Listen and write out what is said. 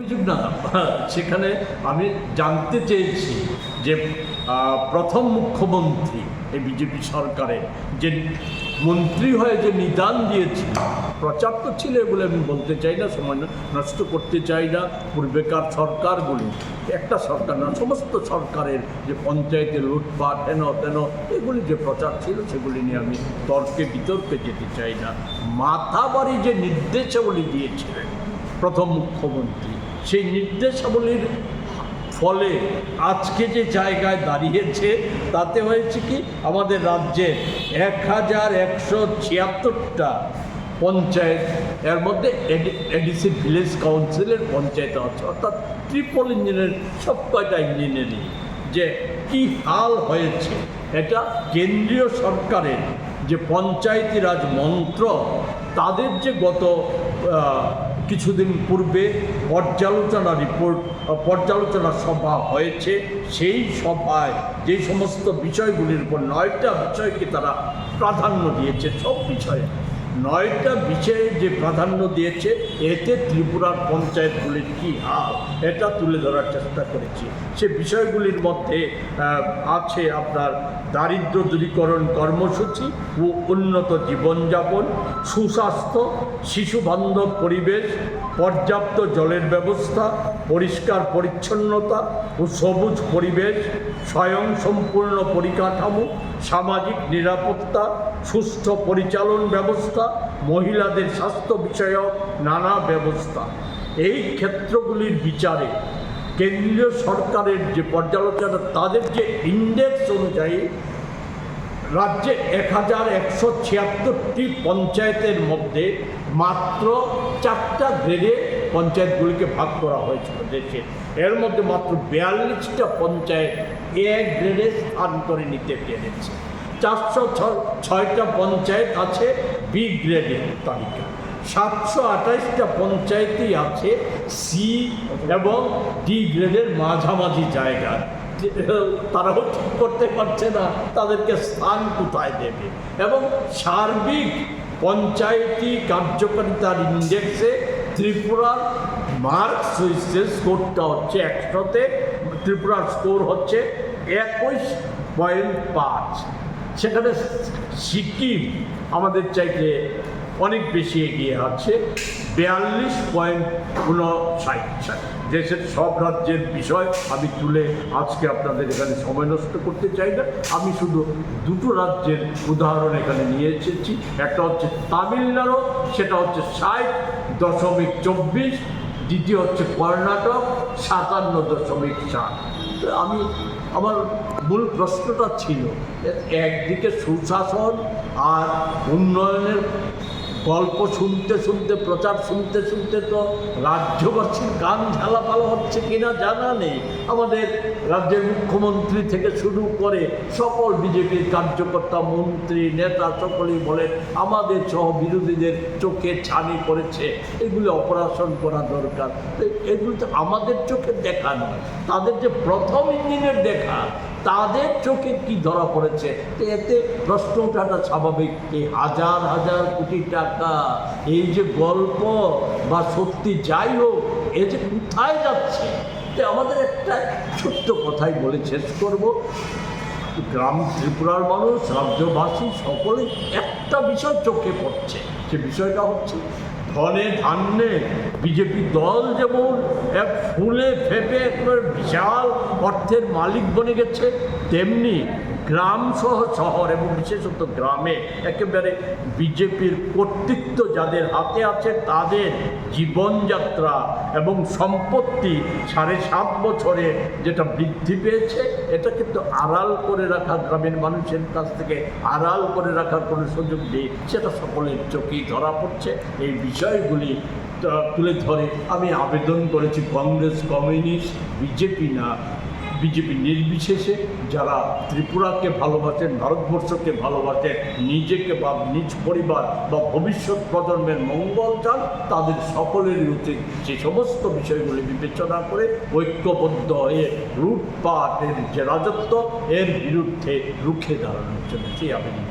অভিযোগ না, সেখানে আমি জানতে চেয়েছি যে প্রথম মুখ্যমন্ত্রী এই বিজেপি সরকারের যে মন্ত্রী হয়ে যে নিদান দিয়েছিল, প্রচার তো ছিল, এগুলো আমি বলতে চাই না, সময় নষ্ট করতে চাই না। পূর্বেকার সরকারগুলি, একটা সরকার না, সমস্ত সরকারের যে পঞ্চায়েতে লুটপাট হেন তেন এগুলি যে প্রচার ছিল, সেগুলি নিয়ে আমি তর্কে বিতর্কে যেতে চাই না। মাথাবাড়ি যে নির্দেশাবলী দিয়েছিলেন প্রথম মুখ্যমন্ত্রী, সেই নির্দেশাবলীর ফলে আজকে যে জায়গায় দাঁড়িয়েছে তাতে হয়েছে কি, আমাদের রাজ্যে 1176টা পঞ্চায়েত, এর মধ্যে এডিসি ভিলেজ কাউন্সিলের পঞ্চায়েত আছে, অর্থাৎ ট্রিপল ইঞ্জিনের সব কয়টা ইঞ্জিনিয়ারিং, যে কি হাল হয়েছে। এটা কেন্দ্রীয় সরকারের যে পঞ্চায়েতি রাজ মন্ত্রক, তাদের যে গত কিছুদিন পূর্বে পর্যালোচনা সভা হয়েছে, সেই সভায় যে সমস্ত বিষয়গুলির উপর 9টা বিষয়কে তারা প্রাধান্য দিয়েছে, সব বিষয়ে 9টা বিষয়ে যে প্রাধান্য দিয়েছে, এতে ত্রিপুরার পঞ্চায়েতগুলির কী হাল এটা তুলে ধরার চেষ্টা করেছি। সে বিষয়গুলির মধ্যে আছে আপনার দারিদ্র্য দূরীকরণ কর্মসূচি ও উন্নত জীবনযাপন, সুস্বাস্থ্য, শিশুবান্ধব পরিবেশ, পর্যাপ্ত জলের ব্যবস্থা, পরিষ্কার পরিচ্ছন্নতা ও সবুজ পরিবেশ, স্বয়ংসম্পূর্ণ পরিকাঠামো, সামাজিক নিরাপত্তা, সুস্থ পরিচালন ব্যবস্থা, মহিলাদের স্বাস্থ্য বিষয়ক নানা ব্যবস্থা। এই ক্ষেত্রগুলির বিচারে কেন্দ্রীয় সরকারের যে পর্যালোচনা, তাদের যে ইন্ডেক্স অনুযায়ী রাজ্যে 1176টি পঞ্চায়েতের মধ্যে মাত্র 4টা গ্রেডে পঞ্চায়েতগুলিকে ভাগ করা হয়েছিল দেশে। এর মধ্যে মাত্র 42টা পঞ্চায়েত এ গ্রেডে স্থান করে নিতে পেরেছে। 406টা পঞ্চায়েত আছে বি গ্রেডের তালিকা, 728টা পঞ্চায়েতই আছে সি এবং ডি গ্রেডের মাঝামাঝি জায়গা। তারাও ঠিক করতে পারছে না তাদেরকে স্থান কোথায় দেবে। এবং সার্বিক পঞ্চায়েতি কার্যকারিতার ইন্ডেক্সে ত্রিপুরার মার্কস হচ্ছে, স্কোরটা হচ্ছে 100-তে, ত্রিপুরার স্কোর হচ্ছে 21.5। সেখানে সিকিম আমাদের চাইতে অনেক বেশি এগিয়ে আছে, 42.59। দেশের সব রাজ্যের বিষয় আমি তুলে আজকে আপনাদের এখানে সময় নষ্ট করতে চাই না। আমি শুধু দুটো রাজ্যের উদাহরণ এখানে নিয়ে এসেছি। একটা হচ্ছে তামিলনাড়ু, সেটা হচ্ছে 60.24, দ্বিতীয় হচ্ছে কর্ণাটক 57.7। আমি আমার মূল প্রশ্নটা ছিল, একদিকে সুশাসন আর উন্নয়নের গল্প শুনতে শুনতে, প্রচার শুনতে শুনতে তো রাজ্যবাসীর কান ঝালাপালা হচ্ছে কিনা জানা নেই। আমাদের রাজ্যের মুখ্যমন্ত্রী থেকে শুরু করে সকল বিজেপির কার্যকর্তা, মন্ত্রী, নেতা সকলেই বলেন আমাদের সহ বিরোধীদের চোখে ছানি পড়েছে, এগুলি অপারেশন করা দরকার। এগুলি তো আমাদের চোখে দেখা নয়, তাদের যে প্রথম ইঞ্জিনের দেখা, তাদের চোখে কি ধরা পড়েছে। তো এতে প্রশ্ন ওঠাটা স্বাভাবিক, এই হাজার হাজার কোটি টাকা, এই যে গল্প বা সত্যি যাই হোক, এ যে কোথায় যাচ্ছে। তো আমাদের একটা ছোট্ট কথাই বলে শেষ করব, গ্রাম ত্রিপুরার মানুষ, রাজ্যবাসী সকলেই একটা বিষয় চোখে পড়ছে, সে বিষয়টা হচ্ছে ধনে ধান্যে বিজেপি দল যেমন এক ফুলে ফেপে একবার বিশাল অর্থের মালিক বনে গেছে, তেমনি গ্রাম সহ শহর এবং বিশেষত গ্রামে একেবারে বিজেপির কর্তৃত্ব যাদের হাতে আছে, তাদের জীবনযাত্রা এবং সম্পত্তি 7.5 বছরে যেটা বৃদ্ধি পেয়েছে, এটা কিন্তু আড়াল করে রাখা, গ্রামের মানুষের কাছ থেকে আড়াল করে রাখার কোনো সুযোগ নেই, সেটা সকলের চোখেই ধরা পড়ছে। এই বিষয়গুলি তুলে ধরে আমি আবেদন করেছি কংগ্রেস, কমিউনিস্ট, বিজেপি না, বিজেপি নির্বিশেষে যারা ত্রিপুরাকে ভালোবাসেন, ভারতবর্ষকে ভালোবাসেন, নিজেকে বা নিজ পরিবার বা ভবিষ্যৎ প্রজন্মের মঙ্গল চান, তাদের সকলেরই উচিত যে সমস্ত বিষয়গুলি বিবেচনা করে ঐক্যবদ্ধ হয়ে লুটপাটের যে রাজত্ব, এর বিরুদ্ধে রুখে দাঁড়ানোর জন্য সেই আবেদন।